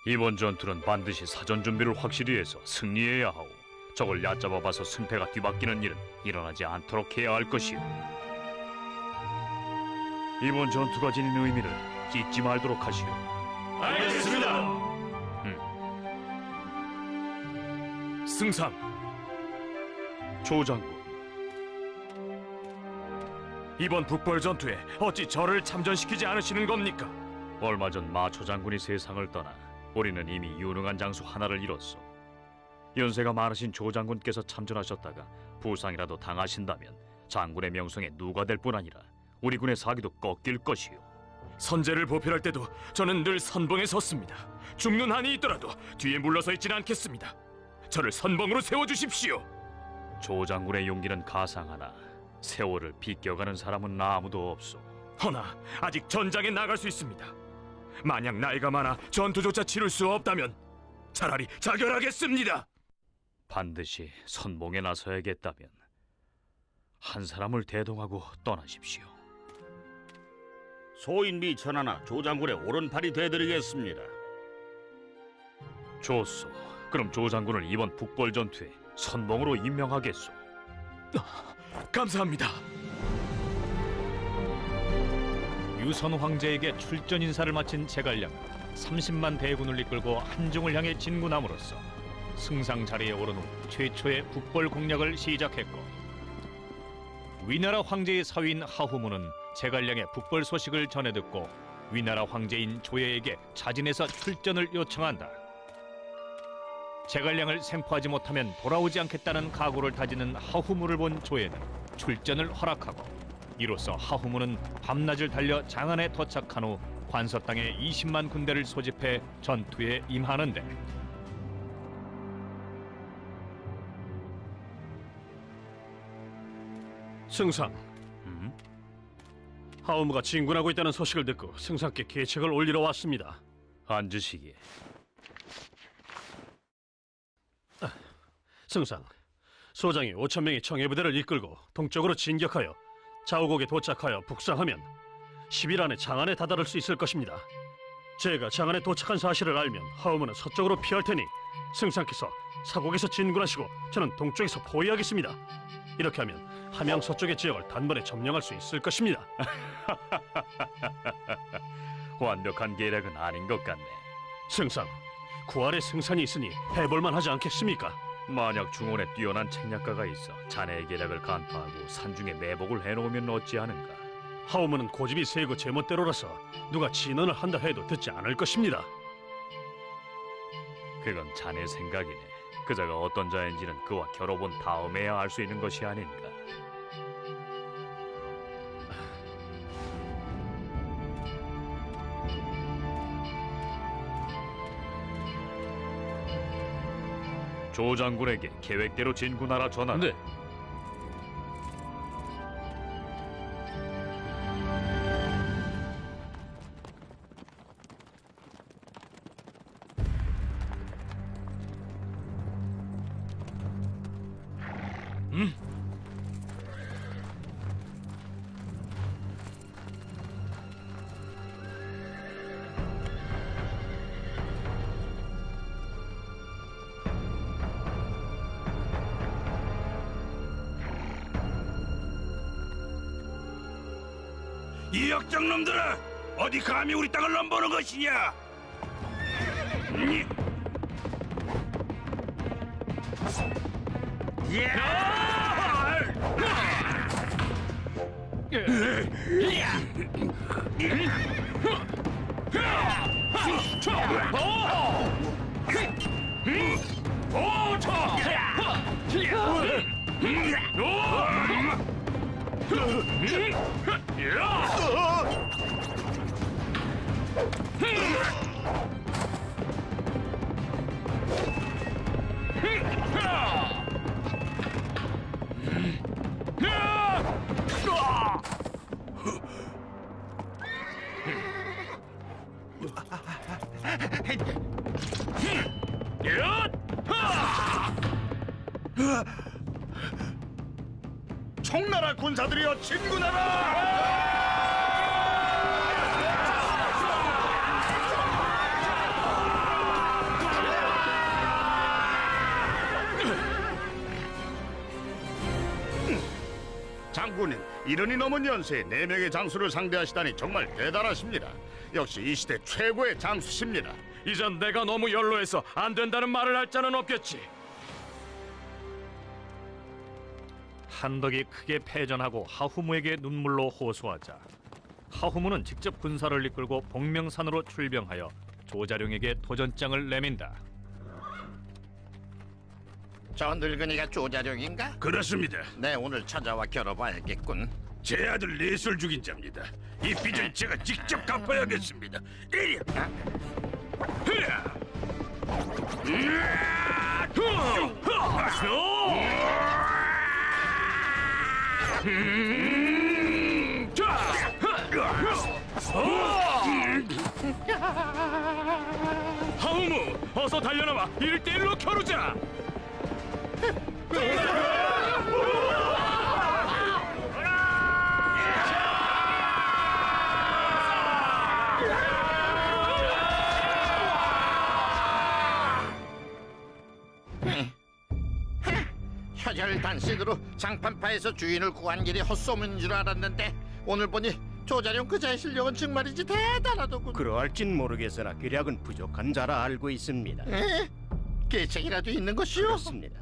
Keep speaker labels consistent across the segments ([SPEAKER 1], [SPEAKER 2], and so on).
[SPEAKER 1] 이번 전투는 반드시 사전 준비를 확실히 해서 승리해야 하오. 적을 얕잡아봐서 승패가 뒤바뀌는 일은 일어나지 않도록 해야 할 것이오. 이번 전투가 지닌 의미를 잊지 말도록 하시오.
[SPEAKER 2] 알겠습니다.
[SPEAKER 1] 승상, 조장군,
[SPEAKER 2] 이번 북벌 전투에 어찌 저를 참전시키지 않으시는 겁니까?
[SPEAKER 1] 얼마 전 마초 장군이 세상을 떠나 우리는 이미 유능한 장수 하나를 잃었소. 연세가 많으신 조 장군께서 참전하셨다가 부상이라도 당하신다면 장군의 명성에 누가 될 뿐 아니라 우리 군의 사기도 꺾일 것이오.
[SPEAKER 2] 선제를 보필할 때도 저는 늘 선봉에 섰습니다. 죽는 한이 있더라도 뒤에 물러서 있지는 않겠습니다. 저를 선봉으로 세워주십시오.
[SPEAKER 1] 조 장군의 용기는 가상하나 세월을 비껴가는 사람은 아무도 없소.
[SPEAKER 2] 허나 아직 전장에 나갈 수 있습니다. 만약 나이가 많아 전투조차 치를 수 없다면 차라리 자결하겠습니다.
[SPEAKER 1] 반드시 선봉에 나서야겠다면 한 사람을 대동하고 떠나십시오.
[SPEAKER 3] 소인비 전하나 조장군의 오른팔이 되드리겠습니다.
[SPEAKER 1] 좋소. 그럼 조 장군을 이번 북벌 전투에 선봉으로 임명하겠소.
[SPEAKER 2] 감사합니다.
[SPEAKER 4] 유선 황제에게 출전 인사를 마친 제갈량은 30만 대군을 이끌고 한중을 향해 진군함으로써 승상 자리에 오른 후 최초의 북벌 공략을 시작했고, 위나라 황제의 사위인 하후무는 제갈량의 북벌 소식을 전해 듣고 위나라 황제인 조예에게 자진해서 출전을 요청한다. 제갈량을 생포하지 못하면 돌아오지 않겠다는 각오를 다지는 하후무를 본 조예는 출전을 허락하고, 이로써 하후무는 밤낮을 달려 장안에 도착한 후 관서 땅에 20만 군대를 소집해 전투에 임하는데,
[SPEAKER 5] 승상, 하우무가 진군하고 있다는 소식을 듣고 승상께 계책을 올리러 왔습니다.
[SPEAKER 1] 앉으시게.
[SPEAKER 5] 승상, 소장이 5천 명의 청해부대를 이끌고 동쪽으로 진격하여 자우곡에 도착하여 북상하면 10일 안에 장안에 다다를 수 있을 것입니다. 제가 장안에 도착한 사실을 알면 하우무는 서쪽으로 피할 테니 승상께서 사곡에서 진군하시고 저는 동쪽에서 포위하겠습니다. 이렇게 하면 함양 서쪽의 지역을 단번에 점령할 수 있을 것입니다.
[SPEAKER 1] 완벽한 계략은 아닌 것 같네.
[SPEAKER 5] 승상, 구할에 승산이 있으니 해볼만 하지 않겠습니까?
[SPEAKER 1] 만약 중원에 뛰어난 책략가가 있어 자네의 계략을 간파하고 산중에 매복을 해놓으면 어찌하는가?
[SPEAKER 5] 하우무는 고집이 세고 제멋대로라서 누가 진언을 한다 해도 듣지 않을 것입니다.
[SPEAKER 1] 그건 자네 생각이네. 그자가 어떤 자인지는 그와 겨뤄본 다음에야 알 수 있는 것이 아닌가. 조 장군에게 계획대로 진군하라 전하라.
[SPEAKER 5] 네.
[SPEAKER 3] 이 역장놈들아! 어디 감히 우리 땅을 넘보는 것이냐!
[SPEAKER 6] 총나라 군사들이여 진군하라! 군인, 70이 넘은 연세에 4명의 장수를 상대하시다니 정말 대단하십니다. 역시 이 시대 최고의 장수십니다.
[SPEAKER 2] 이전 내가 너무 연로해서 안 된다는 말을 할 자는 없겠지.
[SPEAKER 4] 한덕이 크게 패전하고 하후무에게 눈물로 호소하자 하후무는 직접 군사를 이끌고 복명산으로 출병하여 조자룡에게 도전장을 내민다.
[SPEAKER 7] 저 늙은이가 조자룡인가?
[SPEAKER 3] 그렇습니다.
[SPEAKER 7] 네, 오늘 찾아와 겨뤄봐야겠군.
[SPEAKER 3] 제 아들 넷을 죽인 자입니다. 이 빚을 제가 직접 갚아야겠습니다. 이리.
[SPEAKER 2] 하우무, 어서 달려나와 1대1로 겨루자.
[SPEAKER 7] 혈혈단신으로 장판파에서 주인을 구한 길이 헛소문인 줄 알았는데 오늘 보니 조자룡 그자의 실력은 정말이지 대단하더군.
[SPEAKER 8] 그럴진 모르겠으나 기력은 부족한 자라 알고 있습니다.
[SPEAKER 7] 에? 계책이라도 있는 것이오?
[SPEAKER 8] 그렇습니다.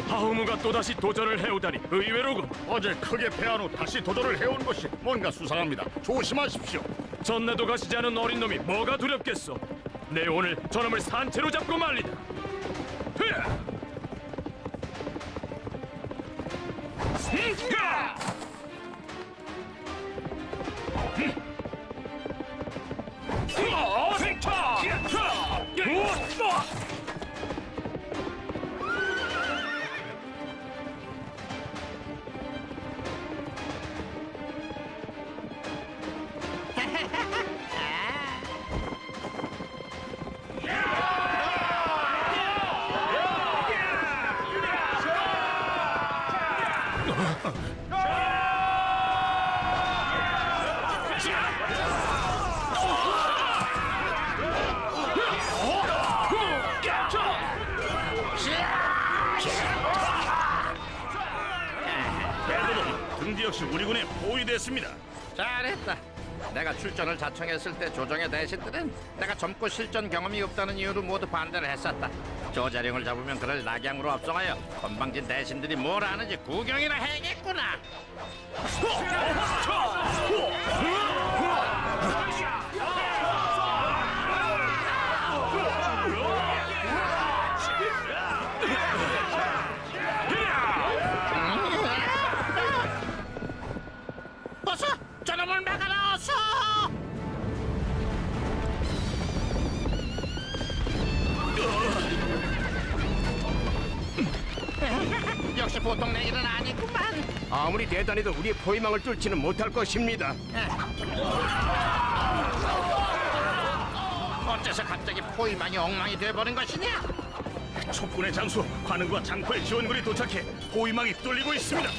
[SPEAKER 2] 하우무가 또다시 도전을 해오다니 의외로군.
[SPEAKER 6] 어제 크게 패한 후 다시 도전을 해온 것이 뭔가 수상합니다. 조심하십시오.
[SPEAKER 2] 전내도 가시지 않은 어린 놈이 뭐가 두렵겠어. 내 오늘 저놈을 산채로 잡고 말리다. 흐야!
[SPEAKER 6] 등뒤 역시 우리 군에 포위됐습니다.
[SPEAKER 7] 잘했다. 내가 출전을 자청했을 때 조정의 대신들은 내가 젊고 실전 경험이 없다는 이유로 모두 반대를 했었다. 조자룡을 잡으면 그를 낙양으로 압송하여 건방진 대신들이 뭘 하는지 구경이나 해야겠구나. 어서 저놈을 막아라 어서! 역시 보통 내 일은 아니구만.
[SPEAKER 8] 아무리 대단해도 우리의 포위망을 뚫지는 못할 것입니다.
[SPEAKER 7] 어째서 갑자기 포위망이 엉망이 돼버린 것이냐?
[SPEAKER 6] 촉군의 장수 관음과 장포의 지원군이 도착해 포위망이 뚫리고 있습니다.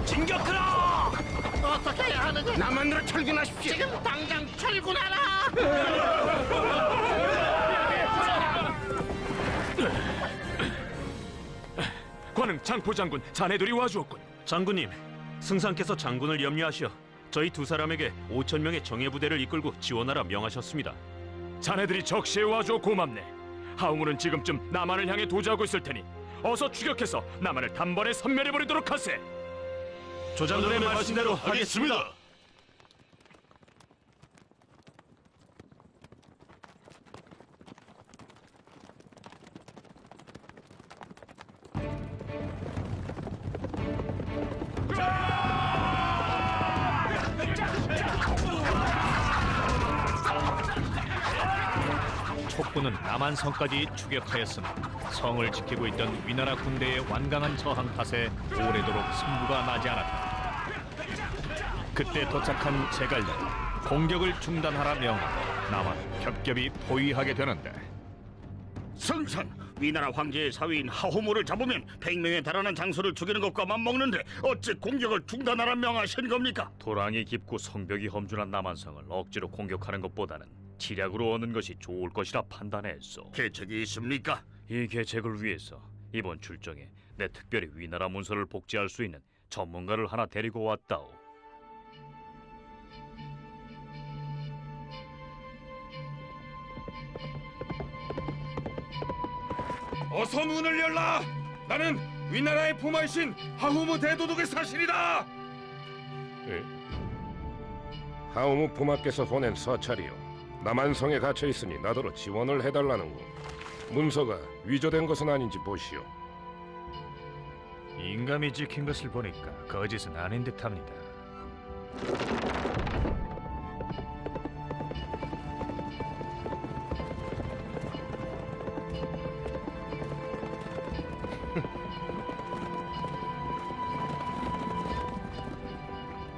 [SPEAKER 7] 진격하라! 어떻게 해야 하느냐?
[SPEAKER 8] 남한으로 철근하십시오.
[SPEAKER 7] 지금 당장 철군하라!
[SPEAKER 2] 관흥 장포 장군 자네들이 와주었군.
[SPEAKER 5] 장군님, 승상께서 장군을 염려하시어 저희 두 사람에게 5,000명의 정예부대를 이끌고 지원하라 명하셨습니다.
[SPEAKER 2] 자네들이 적시에 와줘 고맙네. 하우무는 지금쯤 남한을 향해 도주하고 있을 테니 어서 추격해서 남한을 단번에 섬멸해버리도록 하세.
[SPEAKER 5] 조장군의 말씀대로 하겠습니다.
[SPEAKER 4] 촉군은 남한성까지 추격하였으나 성을 지키고 있던 위나라 군대의 완강한 저항 탓에 오래도록 승부가 나지 않았다. 그때 도착한 제갈량이 공격을 중단하라 명하고 남한은 겹겹이 포위하게 되는데
[SPEAKER 6] 승상, 위나라 황제의 사위인 하호모를 잡으면 100명에 달하는 장수를 죽이는 것과 맞먹는데 어찌 공격을 중단하라 명하신 겁니까?
[SPEAKER 1] 도랑이 깊고 성벽이 험준한 남한성을 억지로 공격하는 것보다는 지략으로 얻는 것이 좋을 것이라 판단했소.
[SPEAKER 6] 계책이 있습니까?
[SPEAKER 1] 이 계책을 위해서 이번 출정에 내 특별히 위나라 문서를 복제할 수 있는 전문가를 하나 데리고 왔다오.
[SPEAKER 3] 어서 문을 열라. 나는 위나라의 부마이신 하후무 대도독의 사신이다.
[SPEAKER 9] 하우무 부마께서 보낸 서찰이요. 남한성에 갇혀 있으니 나더러 지원을 해달라는군. 문서가 위조된 것은 아닌지 보시오.
[SPEAKER 4] 인감이 찍힌 것을 보니까 거짓은 아닌 듯합니다.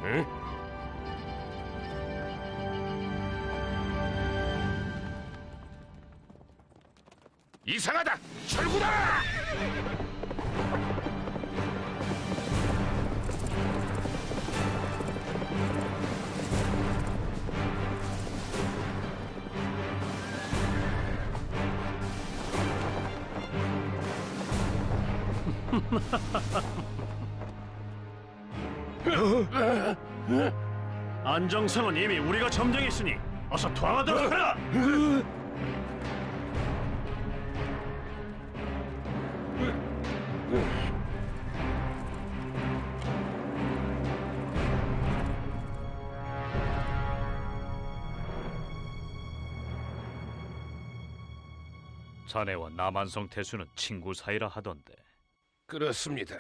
[SPEAKER 9] 응?
[SPEAKER 3] 이상하다. 철구다.
[SPEAKER 5] 안정성은 이미 우리가 점령했으니 어서 투항하도록 하라.
[SPEAKER 1] 자네와 남한성 태수는 친구 사이라 하던데
[SPEAKER 9] 그렇습니다.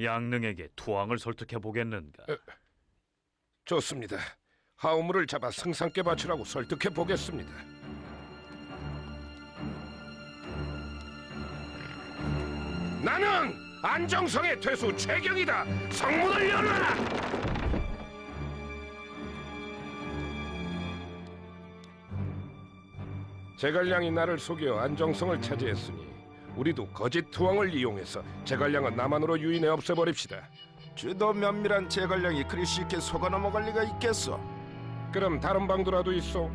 [SPEAKER 1] 양릉에게 투항을 설득해 보겠는가?
[SPEAKER 9] 좋습니다. 하우무를 잡아 승상께 바치라고 설득해 보겠습니다. 나는 안정성의 퇴수 최경이다. 성문을 열어라. 제갈량이 나를 속여 안정성을 차지했으니 우리도 거짓 투항을 이용해서 제갈량은 남한으로 유인해 없애버립시다.
[SPEAKER 10] 주도 면밀한 제갈량이 그리 쉽게 속아 넘어갈 리가 있겠어.
[SPEAKER 9] 그럼 다른 방도라도 있어?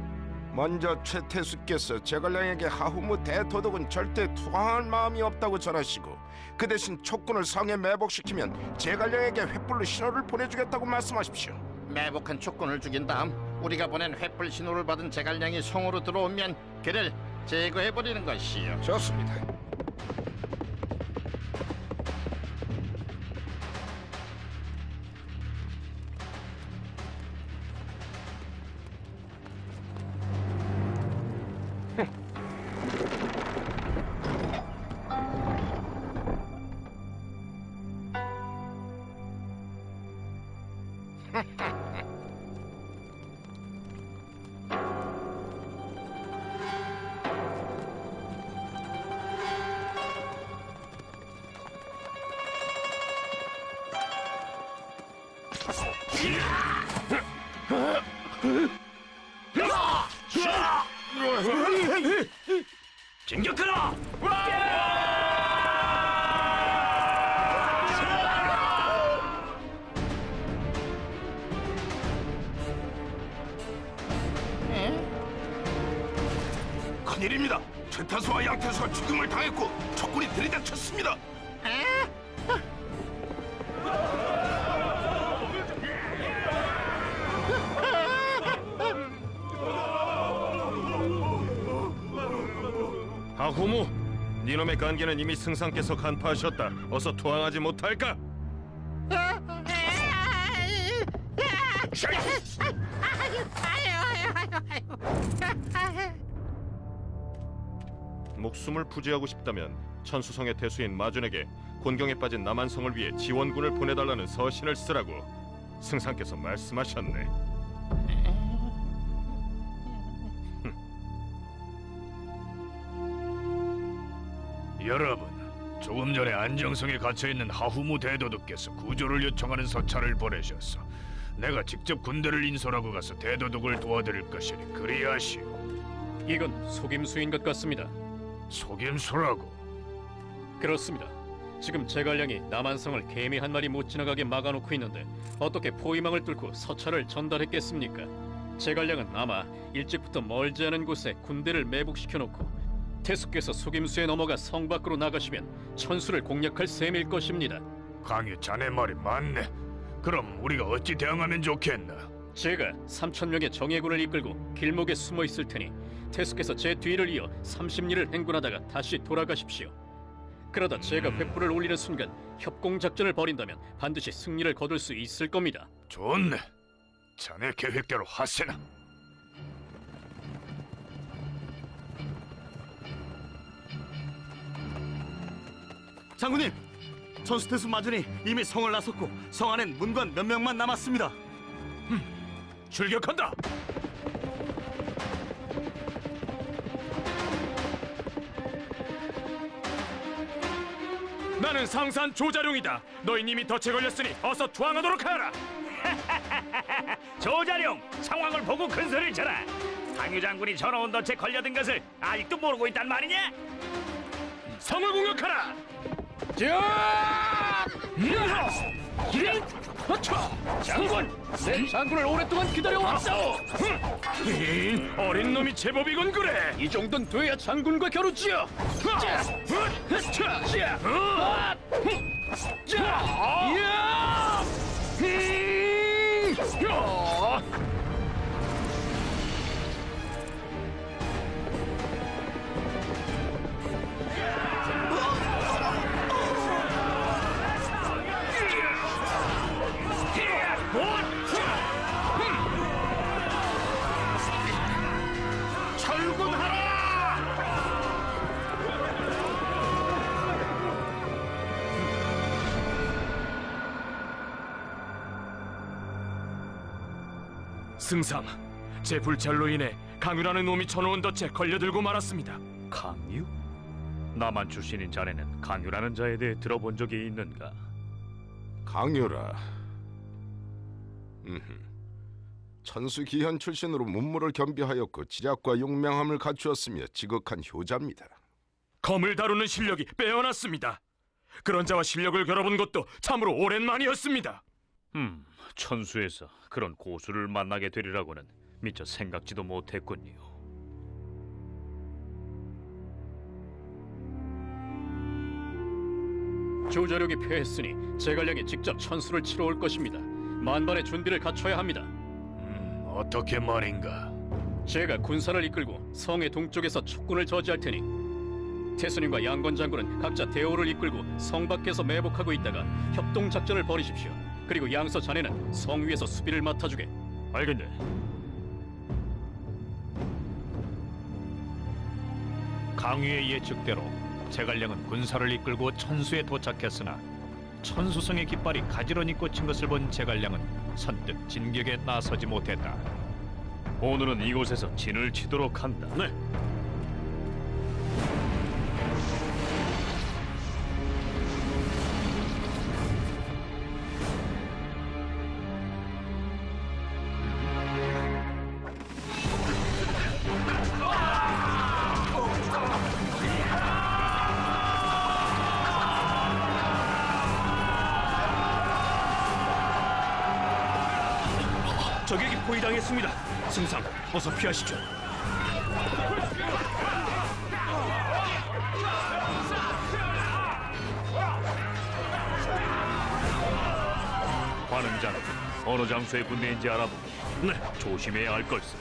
[SPEAKER 10] 먼저 최태수께서 제갈량에게 하후무 대도독은 절대 투항할 마음이 없다고 전하시고 그 대신 촉군을 성에 매복시키면 제갈량에게 횃불로 신호를 보내주겠다고 말씀하십시오.
[SPEAKER 7] 매복한 촉군을 죽인 다음 우리가 보낸 횃불 신호를 받은 제갈량이 성으로 들어오면 그를 제거해버리는 것이요.
[SPEAKER 9] 좋습니다.
[SPEAKER 2] 진격하라!
[SPEAKER 3] 큰일입니다. 최태수와 양태수가 죽임을 당했고 적군이 들이닥쳤습니다.
[SPEAKER 2] 하호무, 니놈의 관계는 이미 승상께서 간파하셨다. 어서 투항하지 못할까? 목숨을 부지하고 싶다면 천수성의 태수인 마준에게 곤경에 빠진 남한성을 위해 지원군을 보내달라는 서신을 쓰라고 승상께서 말씀하셨네.
[SPEAKER 4] 여러분, 조금 전에 안정성에 갇혀있는 하후무 대도독께서 구조를 요청하는 서찰을 보내셨어. 내가 직접 군대를 인솔하고 가서 대도독을 도와드릴 것이니 그리하시오.
[SPEAKER 5] 이건 속임수인 것 같습니다.
[SPEAKER 3] 속임수라고.
[SPEAKER 5] 그렇습니다. 지금 제갈량이 남한성을 개미 한 마리 못 지나가게 막아놓고 있는데 어떻게 포위망을 뚫고 서찰을 전달했겠습니까? 제갈량은 아마 일찍부터 멀지 않은 곳에 군대를 매복시켜놓고 태수께서 속임수에 넘어가 성 밖으로 나가시면 천수를 공략할 셈일 것입니다.
[SPEAKER 3] 강유 자네 말이 맞네. 그럼 우리가 어찌 대응하면 좋겠나?
[SPEAKER 5] 제가 3,000명의 정예군을 이끌고 길목에 숨어 있을 테니 태수께서 제 뒤를 이어 30리를 행군하다가 다시 돌아가십시오. 그러다 제가 횃불을 올리는 순간 협공작전을 벌인다면 반드시 승리를 거둘 수 있을 겁니다.
[SPEAKER 3] 좋네. 자네 계획대로 하세나.
[SPEAKER 11] 장군님, 천수태수 마준이 이미 성을 나섰고 성 안엔 문관 몇 명만 남았습니다.
[SPEAKER 3] 출격한다. 나는 상산 조자룡이다. 너희 이미 덫에 걸렸으니 어서 투항하도록 하라.
[SPEAKER 12] 조자룡, 상황을 보고 큰 소리를 쳐라. 강유 장군이 전원 덫에 걸려든 것을 아직도 모르고 있단 말이냐?
[SPEAKER 3] 성을 공격하라.
[SPEAKER 5] 장군! 내 장군을 오랫동안 기다려왔사오!
[SPEAKER 3] 어린 놈이 제법이군 그래.
[SPEAKER 5] 이 정도는 돼야 장군과 겨루지요!
[SPEAKER 3] 승상, 제 불찰로 인해 강유라는 놈이 쳐놓은 덫에 걸려들고 말았습니다.
[SPEAKER 1] 강유? 남한 출신인 자네는 강유라는 자에 대해 들어본 적이 있는가?
[SPEAKER 10] 강유라. 천수기현 출신으로 문무를 겸비하였고 지략과 용맹함을 갖추었으며 지극한 효자입니다.
[SPEAKER 3] 검을 다루는 실력이 빼어났습니다. 그런 자와 실력을 겨뤄본 것도 참으로 오랜만이었습니다.
[SPEAKER 1] 천수에서 그런 고수를 만나게 되리라고는 미처 생각지도 못했군요.
[SPEAKER 5] 조자룡이 패했으니 제갈량이 직접 천수를 치러 올 것입니다. 만반의 준비를 갖춰야 합니다.
[SPEAKER 3] 어떻게 말인가?
[SPEAKER 5] 제가 군사를 이끌고 성의 동쪽에서 촉군을 저지할 테니 태수님과 양건 장군은 각자 대오를 이끌고 성 밖에서 매복하고 있다가 협동 작전을 벌이십시오. 그리고 양서 자네는 성 위에서 수비를 맡아주게.
[SPEAKER 1] 알겠네.
[SPEAKER 4] 강유의 예측대로 제갈량은 군사를 이끌고 천수에 도착했으나 천수성의 깃발이 가지런히 꽂힌 것을 본 제갈량은 선뜻 진격에 나서지 못했다.
[SPEAKER 1] 오늘은 이곳에서 진을 치도록 한다.
[SPEAKER 5] 네.
[SPEAKER 3] 적에게 포위당했습니다. 승상, 어서 피하시죠.
[SPEAKER 1] 관음자는 어느 장소의 군대인지 알아보고
[SPEAKER 3] 네.
[SPEAKER 1] 조심해야 할 걸세.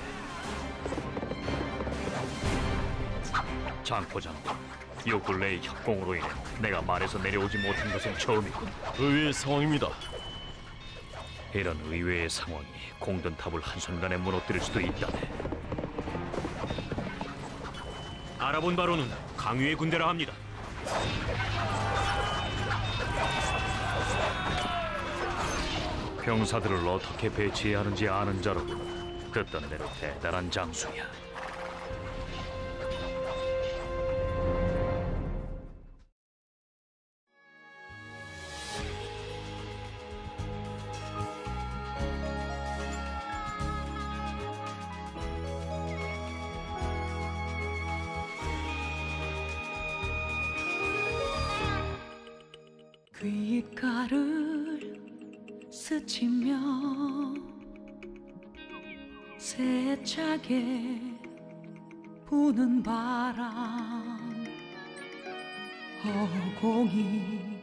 [SPEAKER 1] 장포장군, 요 근래의 협공으로 인해 내가 말에서 내려오지 못한 것은 처음이군.
[SPEAKER 5] 의외의 상황입니다.
[SPEAKER 1] 이런 의외의 상황이 공든탑을 한순간에 무너뜨릴 수도 있다네.
[SPEAKER 3] 알아본 바로는 강유의 군대라 합니다.
[SPEAKER 1] 병사들을 어떻게 배치해야 하는지 아는 자로군. 듣던 대로 대단한 장수야.
[SPEAKER 13] 귓가를 스치며 세차게 부는 바람 허공이